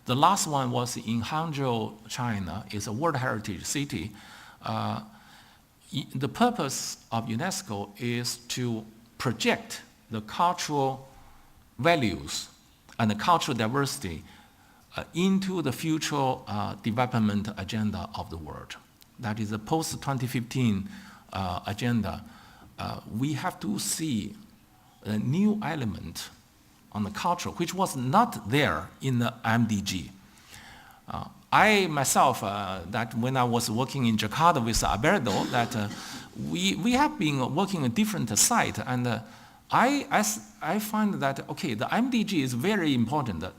The last one was in Hangzhou, China. It's a World Heritage City. The purpose of UNESCO is to project the cultural values and the cultural diversity into the future development agenda of the world. That is the post-2015 agenda. We have to see a new element on the culture, which was not there in the MDG. I myself, that when I was working in Jakarta with Alberto, that we have been working at different sites, and I find that, okay, the MDG is very important. The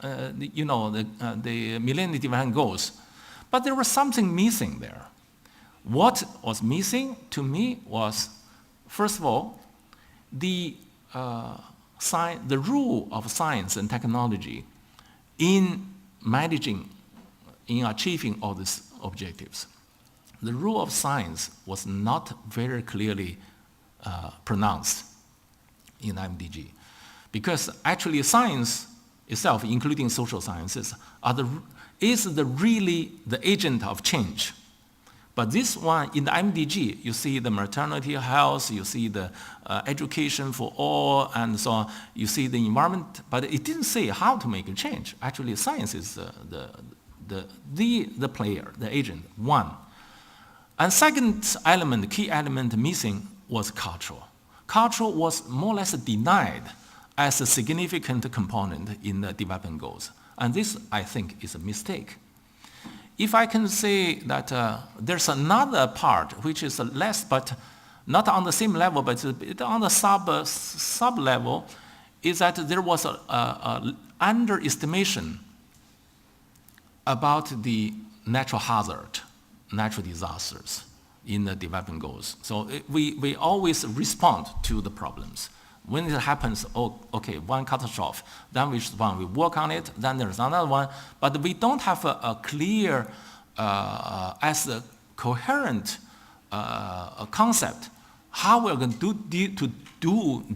the Millennium Development Goals, but there was something missing there. What was missing to me was, first of all, the role of science and technology in managing, in achieving all these objectives. The role of science was not very clearly pronounced in MDG, because actually science itself, including social sciences, is really the agent of change. But this one, in the MDG, you see the maternity health, you see the education for all, and so on. You see the environment, but it didn't say how to make a change. Actually, science is the player, the agent, one. And second element, key element missing was cultural. Cultural was more or less denied as a significant component in the development goals. And this, I think, is a mistake. If I can say that there's another part which is less, but not on the same level, but on the sub level, is that there was a underestimation about the natural hazard, natural disasters in the development goals. So we always respond to the problems. When it happens, oh, okay, one catastrophe, then we work on it, then there's another one, but we don't have a clear, as a coherent concept, how we're going to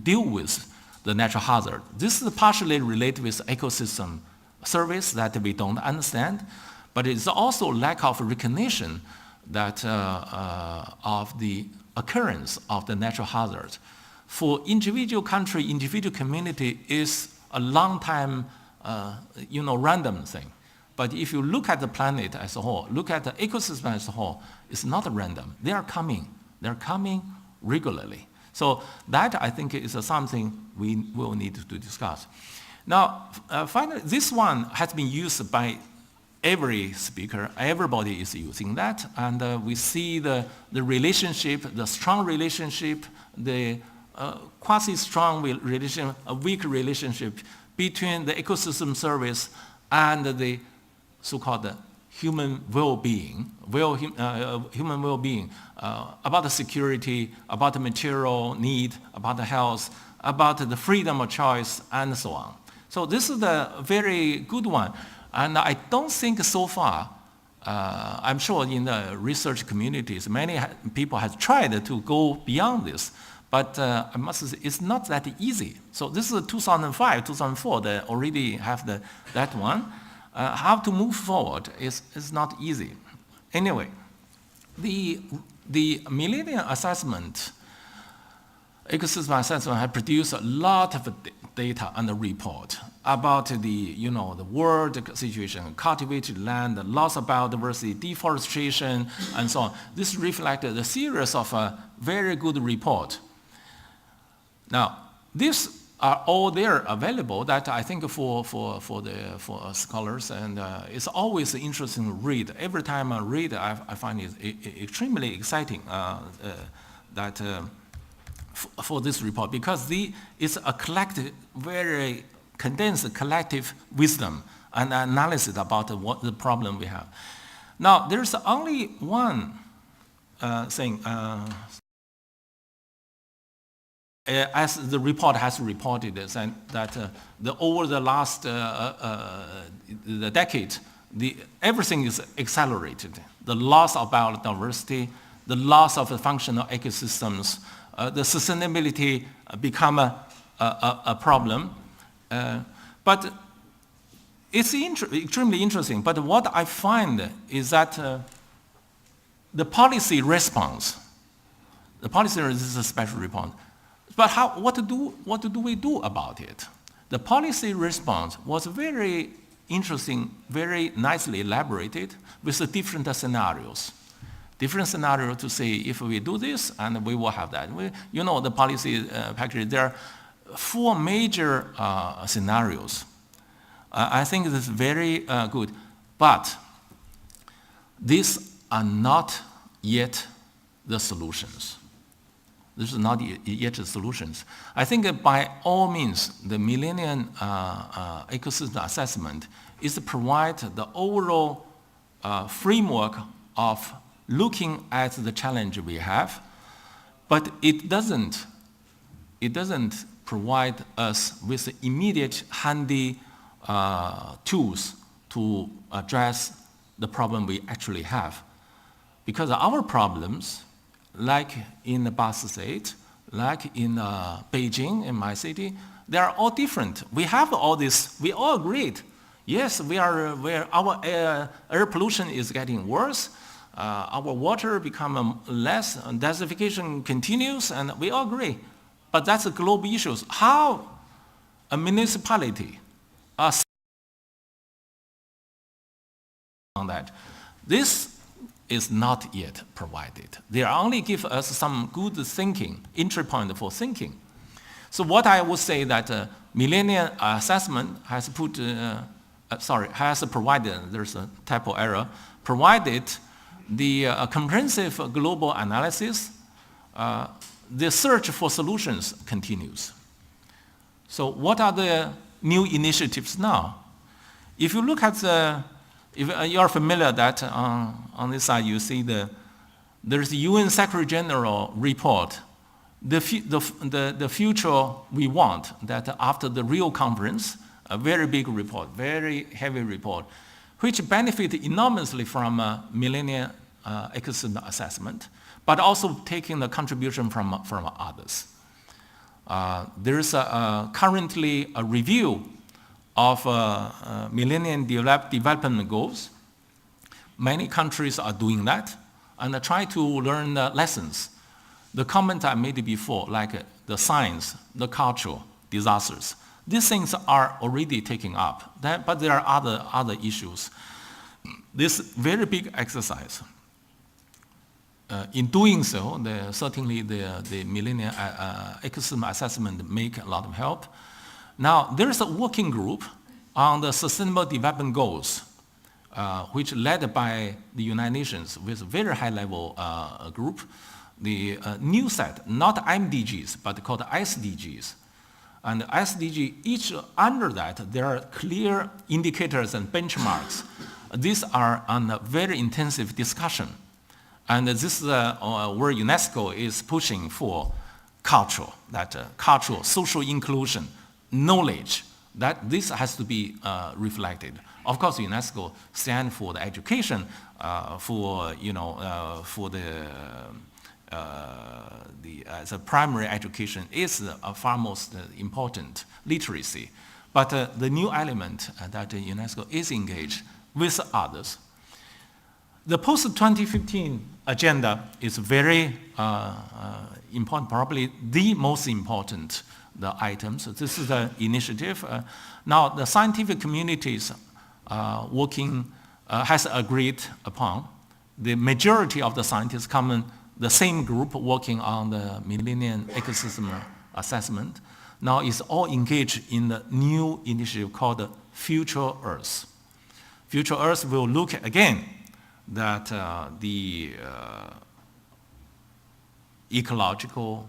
deal with the natural hazard. This is partially related with ecosystem service that we don't understand, but it's also lack of recognition that of the occurrence of the natural hazard. For individual country, individual community is a long time, random thing. But if you look at the planet as a whole, look at the ecosystem as a whole, it's not random. They are coming. They're coming regularly. So that, I think, is something we will need to discuss. Now, finally, this one has been used by every speaker. Everybody is using that. And we see the relationship, the strong relationship, the quasi-strong relationship, a weak relationship between the ecosystem service and the so-called human well-being, human well-being, about the security, about the material need, about the health, about the freedom of choice, and so on. So this is a very good one. And I don't think so far, I'm sure in the research communities, many people have tried to go beyond this. But I must say, it's not that easy. So this is 2005, 2004, they already have that one. How to move forward is not easy. Anyway, the Millennium Assessment, ecosystem assessment, has produced a lot of data and a report about the world situation, cultivated land, the loss of biodiversity, deforestation, and so on. This reflected a series of very good report. Now, these are all there available that I think for scholars, and it's always interesting to read. Every time I read, I find it extremely exciting that for this report, because it's a collective, very condensed collective wisdom and analysis about what the problem we have. Now, there's only one thing. As the report has reported, and that over the last the decade, everything is accelerated. The loss of biodiversity, the loss of the functional ecosystems, the sustainability become a problem. But It's extremely interesting, but what I find is that the policy response, this is a special response, but what do we do about it? The policy response was very interesting, very nicely elaborated with the different scenarios. Different scenario to say if we do this and we will have that. The policy package, there are 4 major scenarios. I think this is very good, but these are not yet the solutions. This is not yet the solutions. I think by all means, the Millennium ecosystem assessment is to provide the overall framework of looking at the challenge we have, but it doesn't provide us with immediate handy tools to address the problem we actually have. Because our problems, like in the Basque State, like in Beijing, in my city, they are all different. We have all this, we all agreed. Yes, our air pollution is getting worse, our water become less, desertification continues, and we all agree. But that's a global issue. How a municipality on that? This is not yet provided. They only give us some good thinking, entry point for thinking. So what I would say that Millennium assessment has provided, there's a typo error, provided the comprehensive global analysis. The search for solutions continues. So what are the new initiatives now? If you look at if you are familiar that on this side you see there's the UN Secretary General report, the future we want, that after the Rio conference, a very big report, very heavy report, which benefit enormously from Millennium ecosystem assessment, but also taking the contribution from others. There is currently a review of Millennium Development Goals. Many countries are doing that and try to learn lessons. The comment I made before, like the science, the culture, disasters, these things are already taken up, but there are other issues. This very big exercise. In doing so, certainly the Millennium ecosystem assessment make a lot of help. Now, there is a working group on the Sustainable Development Goals, which led by the United Nations with a very high-level group. The new set, not MDGs, but called SDGs. And SDG, each under that, there are clear indicators and benchmarks. These are on a very intensive discussion. And this is where UNESCO is pushing for cultural, cultural, social inclusion, knowledge, that this has to be reflected. Of course, UNESCO stands for the education, for the primary education is far most important, literacy. But the new element that UNESCO is engaged with others. The post-2015 agenda is very important, probably the most important items. This is the initiative. Now, the scientific communities working has agreed upon. The majority of the scientists come in the same group working on the Millennium ecosystem assessment. Now it's all engaged in the new initiative called Future Earth. Future Earth will look again that the ecological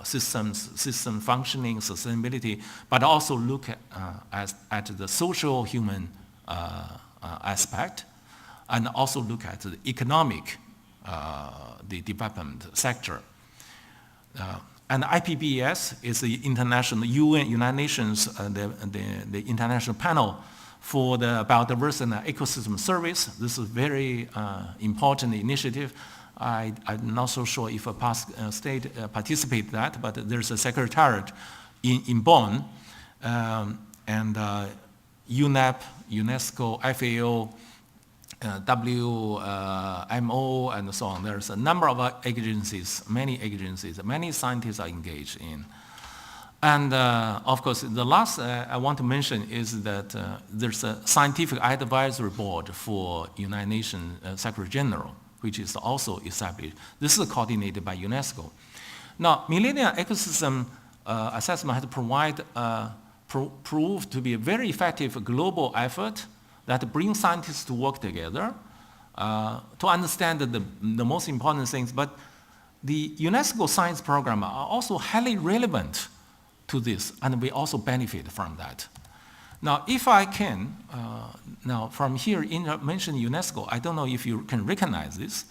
system functioning, sustainability, but also look at the social human aspect, and also look at the economic the development sector. And IPBES is the international United Nations, the international panel for the biodiversity and ecosystem service. This is a very important initiative. I'm not so sure if a past state participate that, but there's a secretariat in Bonn, and UNEP UNESCO, FAO, WMO, and so on. There's a number of agencies, many scientists are engaged in. And of course, the last I want to mention is that there's a scientific advisory board for United Nations Secretary General, which is also established. This is coordinated by UNESCO. Now, Millennium Ecosystem Assessment has proved to be a very effective global effort that brings scientists to work together to understand the most important things. But the UNESCO science program are also highly relevant to this, and we also benefit from that. Now, if I can, now from here, mention UNESCO, I don't know if you can recognize this.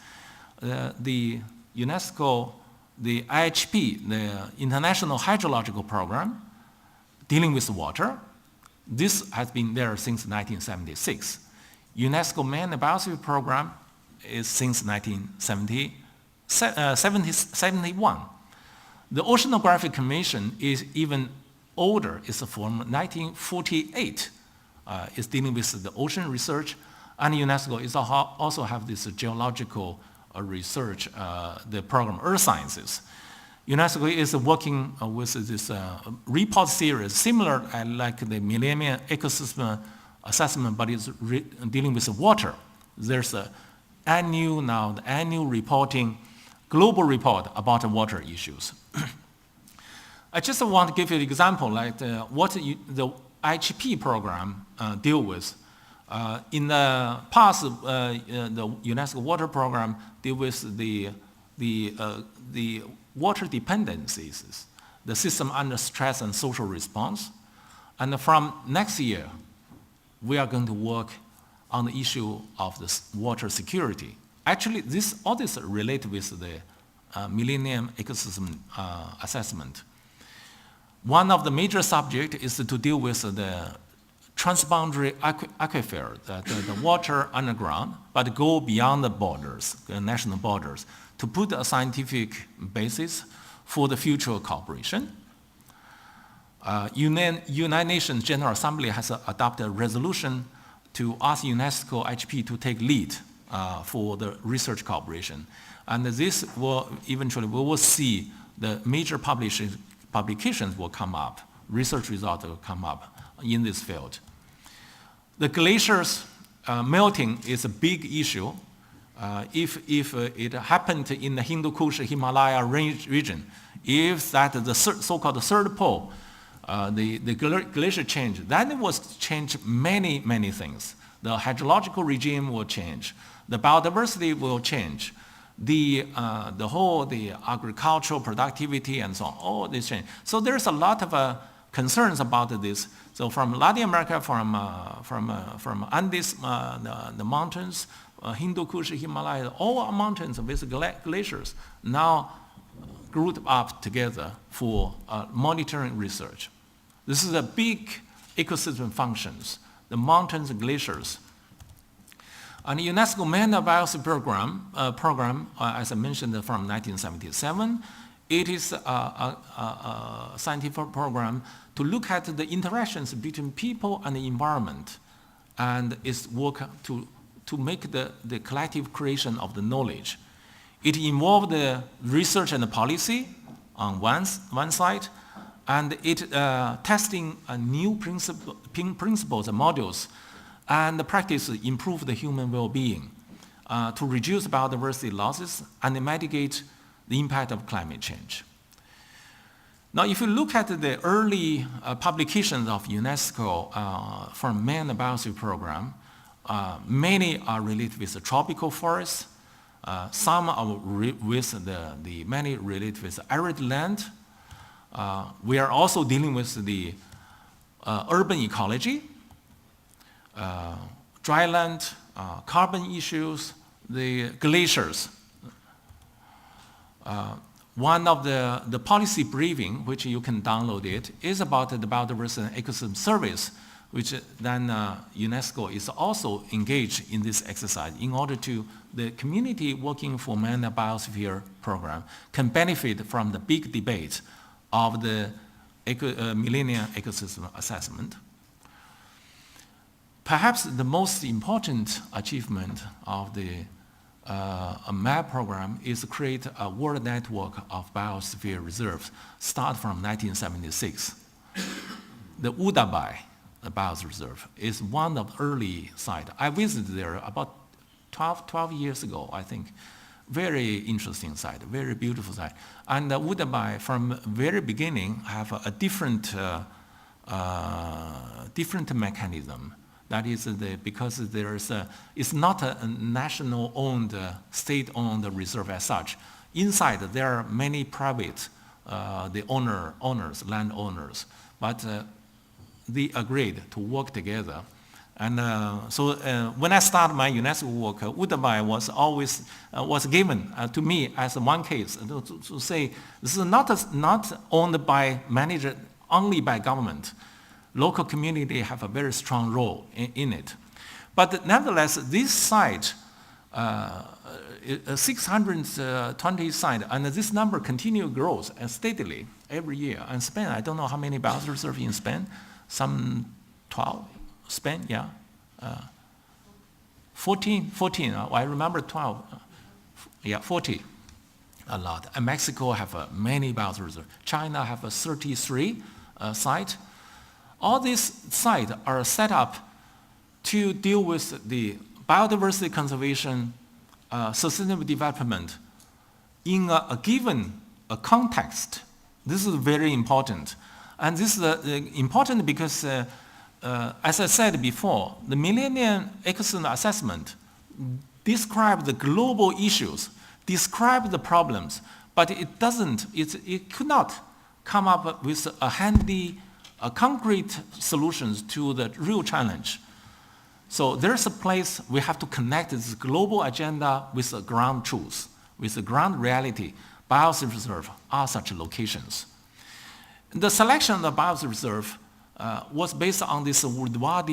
The UNESCO, the IHP, the International Hydrological Program, dealing with water, this has been there since 1976. UNESCO Man and Biosphere Program is since 1971. The Oceanographic Commission is even older. It's from 1948. It's dealing with the ocean research, and UNESCO is also have this geological research, the program Earth Sciences. UNESCO is working with this report series, similar like the Millennium Ecosystem Assessment, but it's dealing with water. There's the annual reporting, global report about water issues. I just want to give you an example, like what the IHP program deal with. In the past, the UNESCO water program deal with the water dependencies, the system under stress and social response. And from next year, we are going to work on the issue of the water security. Actually, all this related with the Millennium Ecosystem Assessment. One of the major subjects is to deal with the transboundary aquifer, the water underground, but go beyond the borders, the national borders, to put a scientific basis for the future cooperation. United Nations General Assembly has adopted a resolution to ask UNESCO HP to take lead for the research cooperation. And this will eventually, we will see the major publications will come up, research results will come up in this field. The glaciers melting is a big issue. If it happened in the Hindu Kush Himalaya region, if that the so-called third pole, the glacier change, then it will change many things. The hydrological regime will change. The biodiversity will change. The agricultural productivity and so on, all this change. So there's a lot of concerns about this. So from Latin America, from Andes, the mountains, Hindu Kush, Himalaya, all mountains with glaciers now grouped up together for monitoring research. This is a big ecosystem functions, the mountains and glaciers. And the UNESCO Man and Biosphere program, as I mentioned, from 1977, it is a scientific program to look at the interactions between people and the environment, and its work to make the collective creation of the knowledge. It involved the research and the policy on one side, and it testing new principles and models and the practice improve the human well-being to reduce biodiversity losses and mitigate the impact of climate change. Now, if you look at the early publications of UNESCO from Man and Biosphere program, many are related with the tropical forests. Some are with many related with arid land. We are also dealing with the urban ecology, dry land, carbon issues, the glaciers. One of the policy briefing, which you can download it, is about the biodiversity and ecosystem service, which then UNESCO is also engaged in this exercise in order to, the community working for Man and Biosphere program can benefit from the big debate of the Millennium Ecosystem Assessment. Perhaps the most important achievement of the MaB program is to create a world network of biosphere reserves, start from 1976. The Udabai biosphere reserve is one of the early sites. I visited there about 12 years ago, I think. Very interesting site, very beautiful site. And Udabai, from very beginning, have a different mechanism. That is because it's not a national-owned, state-owned reserve as such. Inside, there are many private landowners, but they agreed to work together. And so when I started my UNESCO work, Udabai was given to me as one case to say this is not owned by, managed only by government. Local community have a very strong role in it. But nevertheless, this site, 620 site, and this number continues grows steadily every year. And Spain, I don't know how many biosphere reserves in Spain, some 12, Spain, yeah. 14, I remember 12, yeah, 40, a lot. And Mexico have many biosphere reserves. China have 33 sites. All these sites are set up to deal with the biodiversity conservation, sustainable development in a given context. This is very important. And this is important because, as I said before, the Millennium Ecosystem Assessment describes the global issues, describes the problems, but it could not come up with concrete solutions to the real challenge. So there's a place we have to connect this global agenda with the ground truth, with the ground reality. Biosphere reserve are such locations. The selection of the biosphere reserve was based on this Woodward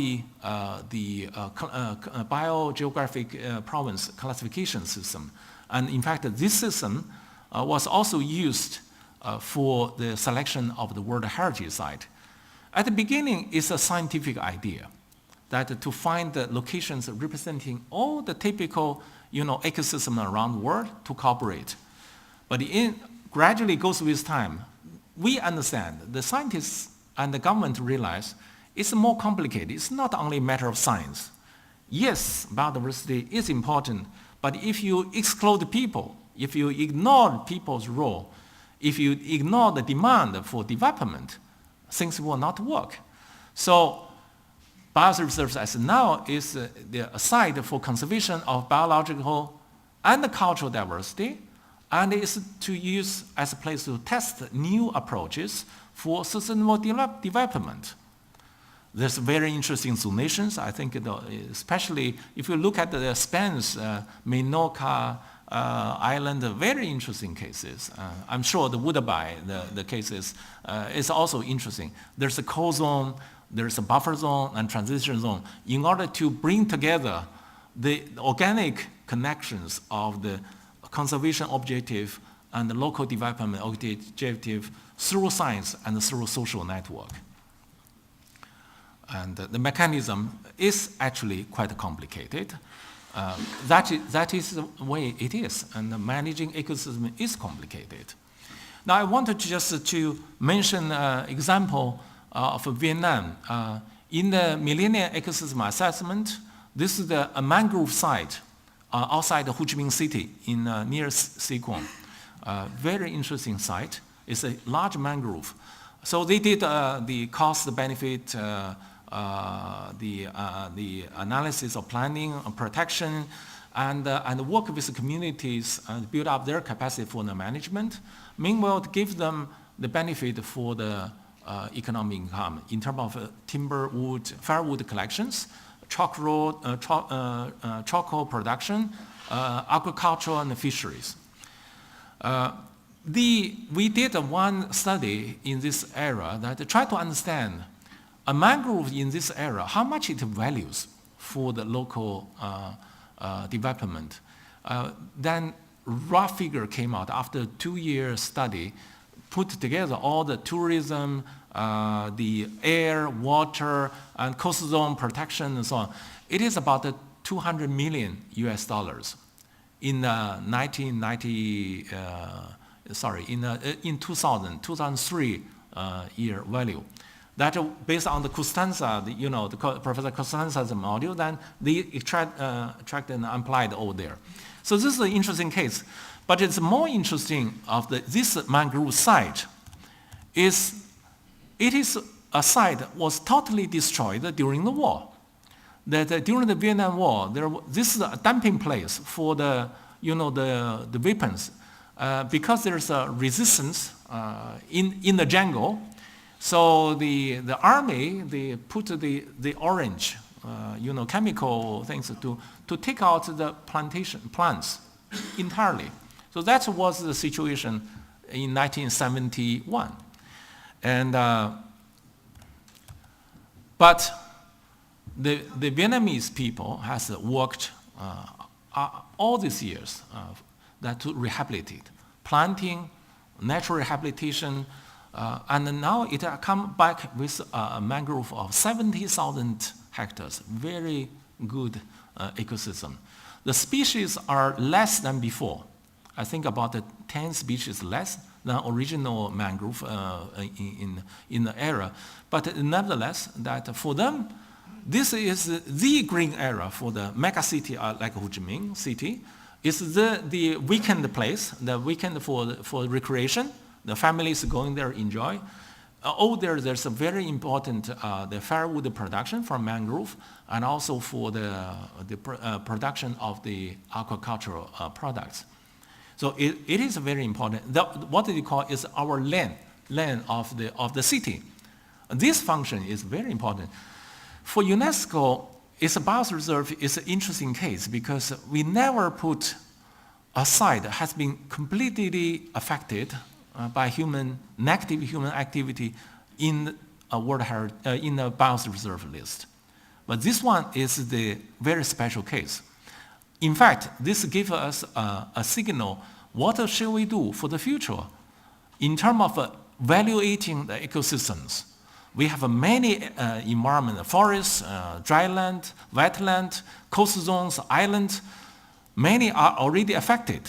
biogeographic province classification system. And in fact, this system was also used for the selection of the World Heritage Site. At the beginning, it's a scientific idea that to find the locations representing all the typical ecosystem around the world to cooperate. But it gradually goes with time. We understand, the scientists and the government realize it's more complicated. It's not only a matter of science. Yes, biodiversity is important, but if you exclude people, if you ignore people's role, if you ignore the demand for development, things will not work. So biosphere reserves as now is a site for conservation of biological and cultural diversity, and is to use as a place to test new approaches for sustainable development. There's very interesting zonations. I think, especially if you look at the Spain's Menorca island, very interesting cases. I'm sure the Udabai, the cases, is also interesting. There's a core zone, there's a buffer zone, and transition zone in order to bring together the organic connections of the conservation objective and the local development objective through science and through social network. And the mechanism is actually quite complicated. That is the way it is, and managing ecosystem is complicated. Now I wanted to mention an example of Vietnam. In the Millennium Ecosystem Assessment, this is a mangrove site outside Ho Chi Minh City in near Sequon. Very interesting site. It's a large mangrove. So they did the cost-benefit, the analysis of planning and protection, and work with the communities and build up their capacity for the management. Meanwhile, to give them the benefit for the economic income in terms of timber, wood, firewood collections, charcoal production, agriculture, and fisheries. We did one study in this area that tried to understand a mangrove in this area, how much it values for the local development. Then rough figure came out after 2 years study put together all the tourism, the air, water, and coastal zone protection and so on, it is about $200 million US in 1990. In 2003 year value. That based on the Costanza, Professor Costanza's module, then they tracked and applied over there. So this is an interesting case. But it's more interesting of this mangrove site is it is a site that was totally destroyed during the war. That during the Vietnam War, this is a dumping place for the weapons. Because there's a resistance in the jungle, so the army, they put the orange, chemical things to take out the plants entirely. So that was the situation in 1971. And but the Vietnamese people has worked all these years that to rehabilitate, planting, natural rehabilitation, and now it come back with a mangrove of 70,000 hectares, very good ecosystem. The species are less than before. I think about 10 species less than original mangrove in the area. But nevertheless, that for them, this is the green area for the mega city like Ho Chi Minh City. It's the weekend place, the weekend for recreation. The families going there enjoy. There's a very important the firewood production from mangrove, and also for the production of the aquacultural products. So it is very important. What they call is our land of the city. This function is very important. For UNESCO, it's a bioreserve is an interesting case because we never put a site that has been completely affected by negative human activity in a in a bioreserve list. But this one is the very special case. In fact, this gives us a signal. What shall we do for the future in terms of evaluating the ecosystems? We have many environment, forests, dryland, wetland, coastal zones, islands. Many are already affected.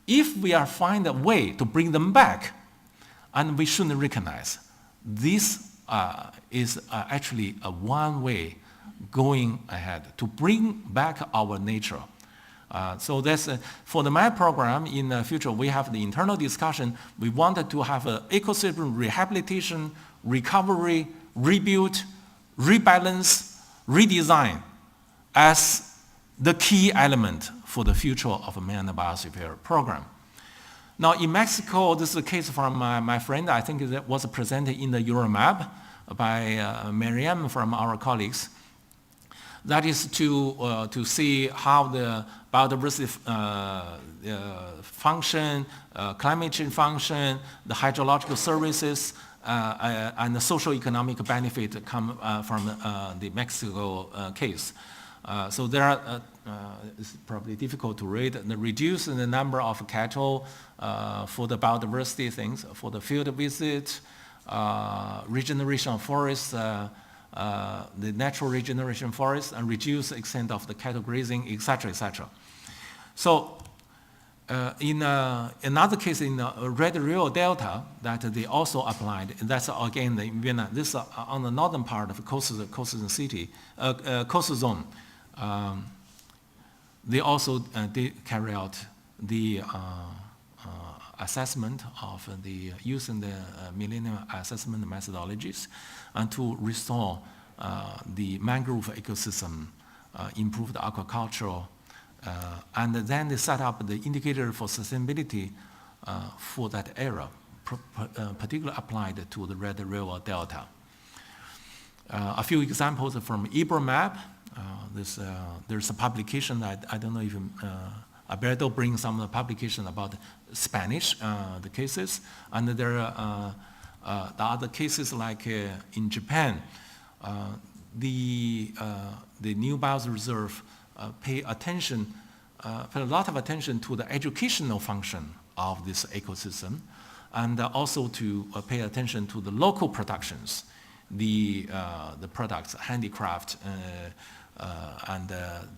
If we find a way to bring them back, and we shouldn't recognize, this is actually a one way going ahead to bring back our nature. So that's for the MaB program in the future, we have the internal discussion. We wanted to have an ecosystem rehabilitation, recovery, rebuild, rebalance, redesign as the key element for the future of a Millennium Biosphere program. Now in Mexico, this is a case from my friend, I think that was presented in the EuroMaB by Miriam from our colleagues. That is to see how the biodiversity function, climate change function, the hydrological services, and the social economic benefit come from the Mexico case. So there are, it's probably difficult to read, the reduce the number of cattle for the biodiversity things, for the field visit, regeneration of forests, the natural regeneration forests, and reduce the extent of the cattle grazing, etc., etc. So in another case in the Red Rio Delta that they also applied, and that's again in Vietnam. This is on the northern part of coastal zone. They also did carry out the assessment of using the Millennium assessment methodologies and to restore the mangrove ecosystem, improve the aquaculture, and then they set up the indicator for sustainability for that area, particularly applied to the Red River Delta. A few examples from EuroMaB. There's a publication that I don't know if Alberto brings some of the publication about Spanish, the cases, and there are the other cases like in Japan, the new bioreserve pay a lot of attention to the educational function of this ecosystem, and also to pay attention to the local productions, the products, handicraft, and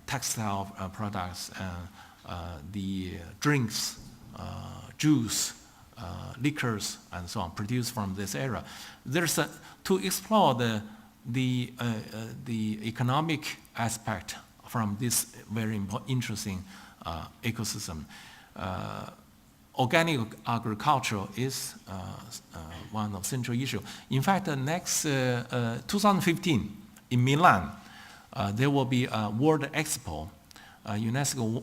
textile products, the drinks, juice, liquors, and so on, produced from this area. There's to explore the economic aspect from this very interesting ecosystem. Organic agriculture is one of central issue. In fact, next 2015 in Milan, there will be a World Expo. UNESCO,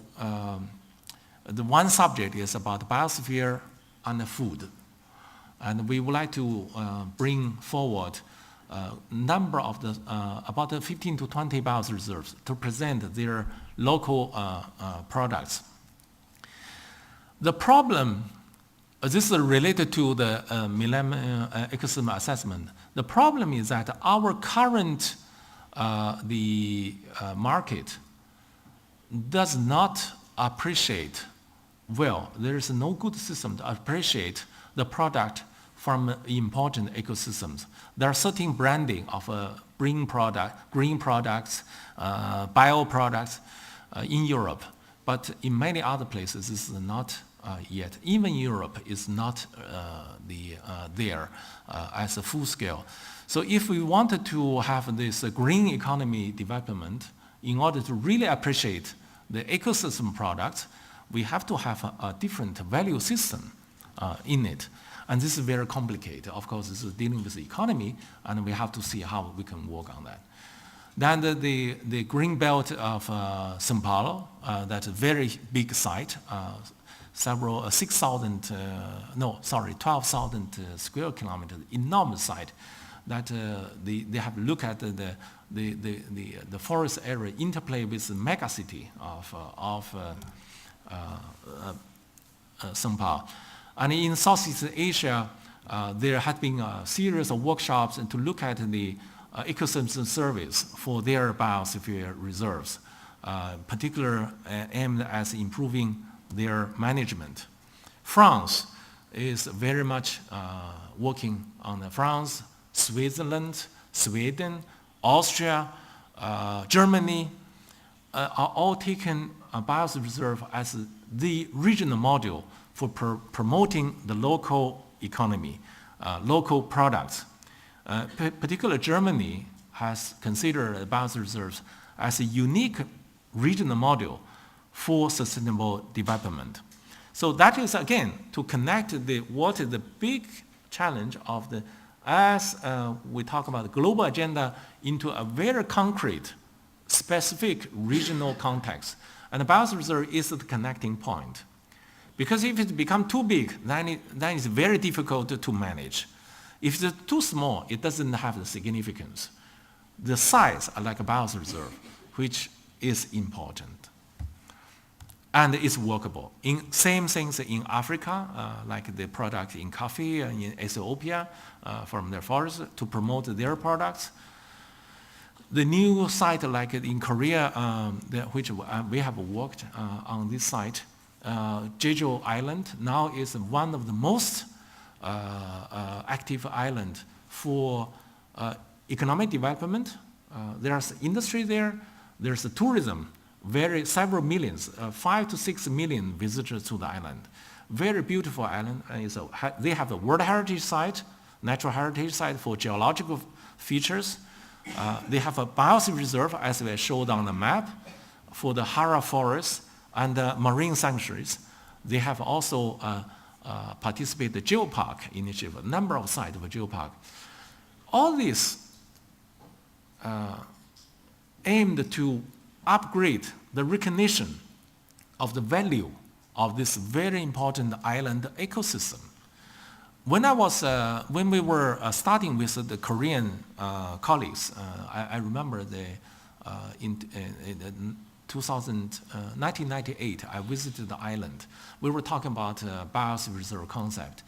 the one subject is about biosphere and food. And we would like to bring forward number of the, about 15 to 20 bioreserves to present their local products. The problem, this is related to the Millennium ecosystem assessment. The problem is that our current market does not appreciate well. There is no good system to appreciate the product from important ecosystems. There are certain branding of green products, bio products in Europe, but in many other places this is not yet. Even Europe is not there as a full scale. So if we wanted to have this green economy development, in order to really appreciate the ecosystem products, we have to have a different value system in it. And this is very complicated. Of course, this is dealing with the economy, and we have to see how we can work on that. Then the green belt of São Paulo, that's a very big site, 12,000 square kilometers, enormous site, that they have looked at the forest area interplay with the megacity of São Paulo. And in Southeast Asia, there had been a series of workshops to look at the ecosystem service for their biosphere reserves, particularly aimed at improving their management. France is very much working on France, Switzerland, Sweden, Austria, Germany, are all taken biosphere reserve as the regional model for promoting the local economy, local products. Particularly Germany has considered biosphere reserves as a unique regional model for sustainable development. So that is, again, to connect what is the big challenge of as we talk about the global agenda into a very concrete, specific regional context. And the biosphere reserve is the connecting point. Because if it becomes too big, then it's very difficult to manage. If it's too small, it doesn't have the significance. The size, like a biosphere reserve, which is important. And it's workable. Same things in Africa, like the product in coffee in Ethiopia from their forests to promote their products. The new site like in Korea, which we have worked on this site, Jeju Island now is one of the most active island for economic development. There's industry there, there's tourism, several millions, 5 to 6 million visitors to the island. Very beautiful island. They have a World Heritage Site, Natural Heritage Site for geological features. They have a biosphere reserve, as we showed on the map, for the Hara Forest and marine sanctuaries. They have also participated in the geopark initiative, a number of sites of a geopark. All this aimed to upgrade the recognition of the value of this very important island ecosystem. When we were starting with the Korean colleagues, I remember in 1998, I visited the island. We were talking about biosphere reserve concept.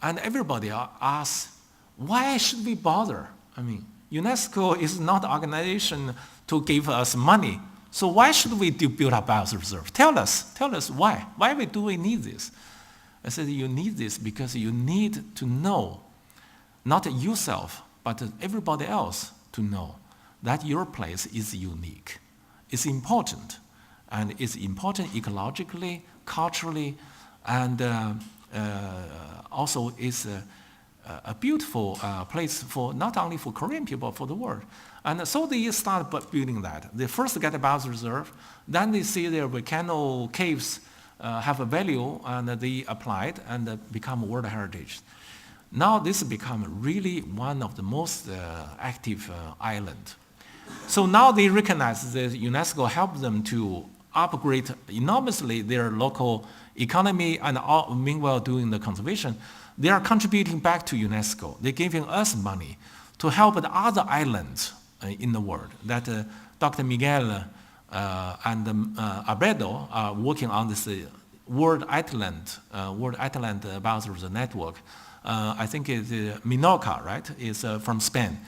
And everybody asked, why should we bother? I mean, UNESCO is not an organization to give us money. So why should we build a biosphere reserve? Tell us why. Why do we need this? I said, you need this because you need to know, not yourself, but everybody else to know that your place is unique. It's important, and it's important ecologically, culturally, and also it's a beautiful place for not only for Korean people, but for the world. And so they start building that. They first get a bioreserve, then they see their volcano caves have a value, and they apply it and become World Heritage. Now this become really one of the most active island. So now they recognize that UNESCO helped them to upgrade enormously their local economy, and meanwhile doing the conservation. They are contributing back to UNESCO. They're giving us money to help the other islands in the world. That Dr. Miguel and Albedo are working on this World Island Bioreserve Network. I think it's Minorca, right? It's from Spain.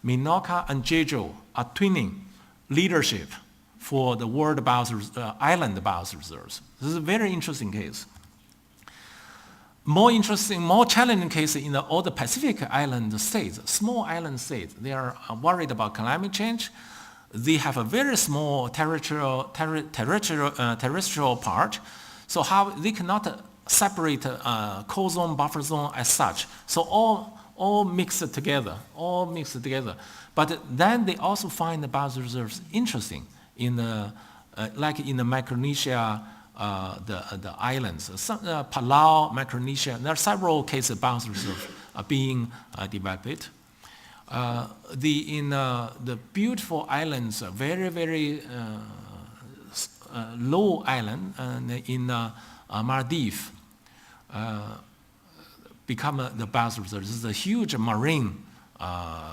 Minorca and Jeju are twinning leadership for the world island bioreserves. This is a very interesting case. More interesting, more challenging case in all the Pacific island states, small island states. They are worried about climate change. They have a very small terrestrial part. So how they cannot separate cold zone, buffer zone as such. So all mixed together, But then they also find the bioreserves interesting in like in the Micronesia, the islands, Palau, Micronesia. There are several cases of bioreserves being developed. In the beautiful islands, very, very low island in Maldives, become the bioreserve. This is a huge marine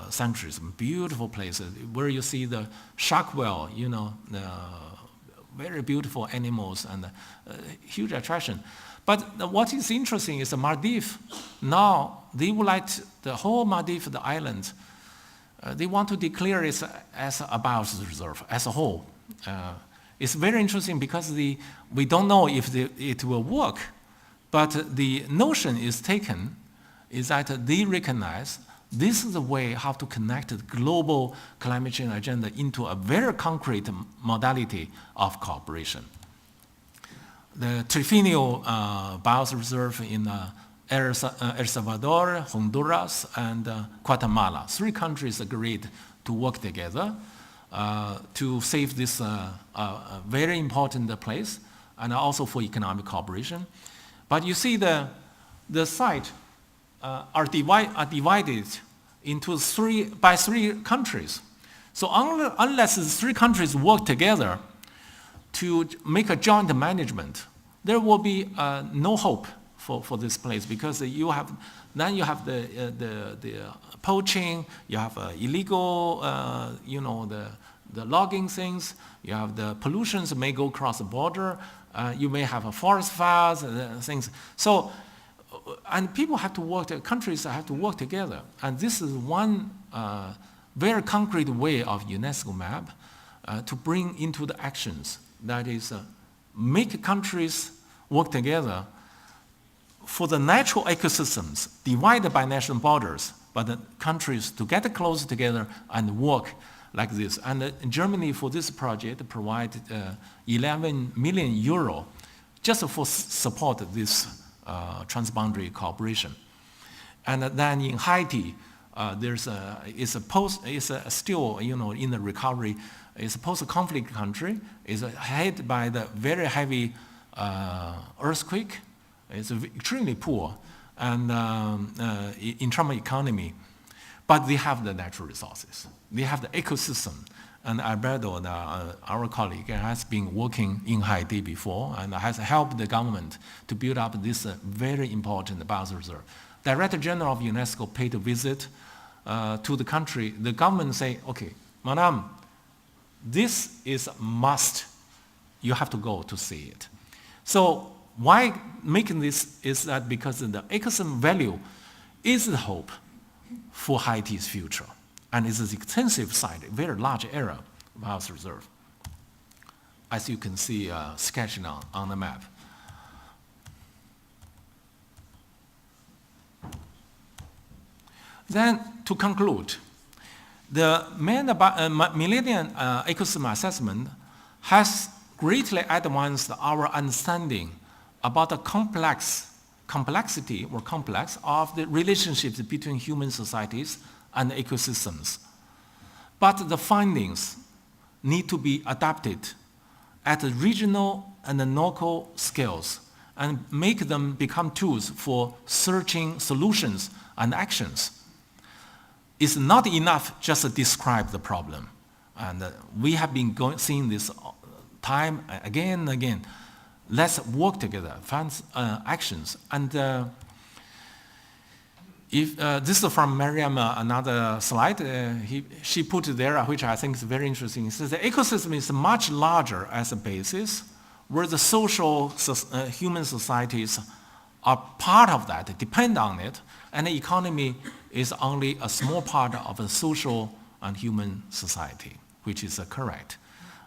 sanctuary, some beautiful places where you see the shark whale, very beautiful animals and huge attraction. But what is interesting is the Maldives, now they would like the whole Maldives, the island, they want to declare it as a bioreserve as a whole. It's very interesting because we don't know if it will work, but the notion is taken is that they recognize this is the way how to connect the global climate change agenda into a very concrete modality of cooperation. The Trifinio Bioreserve in El Salvador, Honduras, and Guatemala. 3 countries agreed to work together to save this very important place, and also for economic cooperation. But you see the site are divided into 3 countries. So unless the 3 countries work together to make a joint management, there will be no hope for this place, because you have the poaching, you have illegal, the logging things, you have the pollutions may go across the border, you may have a forest fires, things. So, and people have to work, countries have to work together. And this is one very concrete way of UNESCO MaB to bring into the actions. That is, make countries work together for the natural ecosystems divided by national borders, but the countries to get close together and work like this. And Germany, for this project, provided 11 million euro just for support this transboundary cooperation. And then in Haiti, it's still in the recovery. It's a post-conflict country. It's hit by the very heavy earthquake. It's extremely poor, and in terms of economy, but they have the natural resources. They have the ecosystem. And Alberto, our colleague, has been working in Haiti before and has helped the government to build up this very important bioreserve. Director General of UNESCO paid a visit to the country. The government say, okay, Madam, this is a must. You have to go to see it. So why making this is that because the ecosystem value is the hope for Haiti's future. And it's an extensive site, a very large area of bioreserve, as you can see sketched on the map. Then, to conclude, the Millennium Ecosystem Assessment has greatly advanced our understanding about the complexity or complex of the relationships between human societies and ecosystems. But the findings need to be adapted at the regional and the local scales and make them become tools for searching solutions and actions. It's not enough just to describe the problem. And we have been seeing this time again and again. Let's work together, find actions. And this is from Miriam, another slide. She put it there, which I think is very interesting. It says the ecosystem is much larger as a basis, where the social human societies are part of that, depend on it, and the economy is only a small part of a social and human society, which is correct.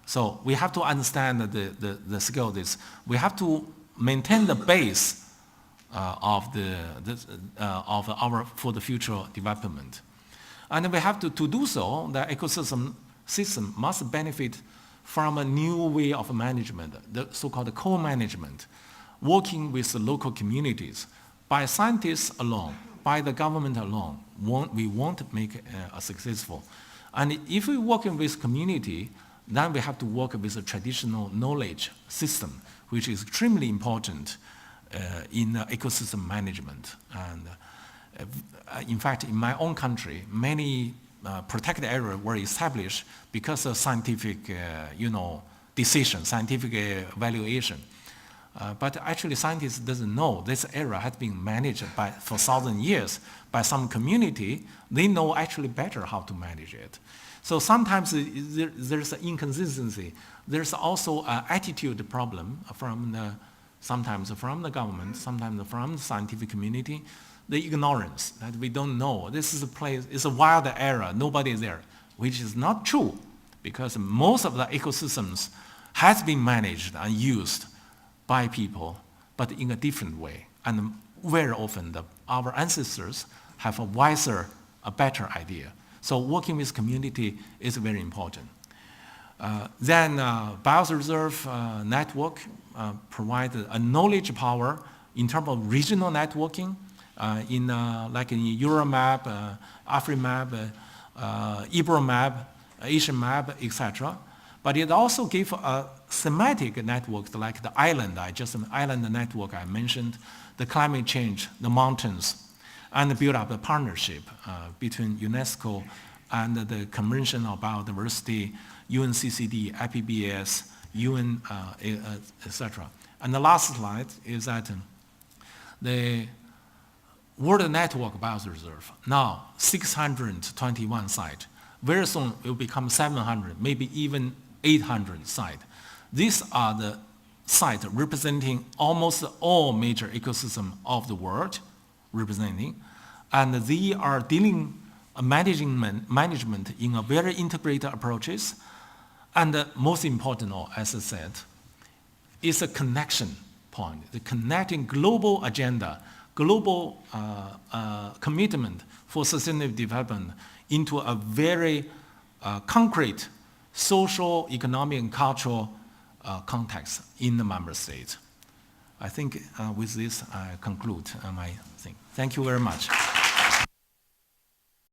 So we have to understand the scale of this. We have to maintain the base for the future development. And we have to do so, the ecosystem system must benefit from a new way of management, the so-called co-management, working with the local communities. By scientists alone, by the government alone, we won't make a successful. And if we work with community, then we have to work with a traditional knowledge system, which is extremely important in ecosystem management. And in fact, in my own country, many protected areas were established because of scientific, decision, scientific evaluation. But actually, scientists doesn't know this area has been managed for 1,000 years by some community. They know actually better how to manage it. So sometimes there's an inconsistency. There's also an attitude problem sometimes from the government, sometimes from the scientific community. The ignorance that we don't know. This is a place, it's a wild area, nobody is there, which is not true, because most of the ecosystems has been managed and used by people, but in a different way. And very often our ancestors have a wiser, a better idea. So working with community is very important. Then bioreserve network provides a knowledge power in terms of regional networking, like in EuroMAB, AfriMAB, IBROMAB, AsianMAB, etc. But it also gives thematic networks like the island network I mentioned, the climate change, the mountains, and build up a partnership between UNESCO and the Convention on Biodiversity, UNCCD, IPBES, UN, etc. And the last slide is that the World Network Bioreserve, now 621 sites. Very soon it will become 700, maybe even 800 sites. These are the sites representing almost all major ecosystems of the world, and they are dealing management in a very integrated approaches. And most important, as I said, is a connection point, the connecting global agenda, global commitment for sustainable development into a very concrete social, economic, and cultural context in the member states. I think with this, I conclude my thing. Thank you very much.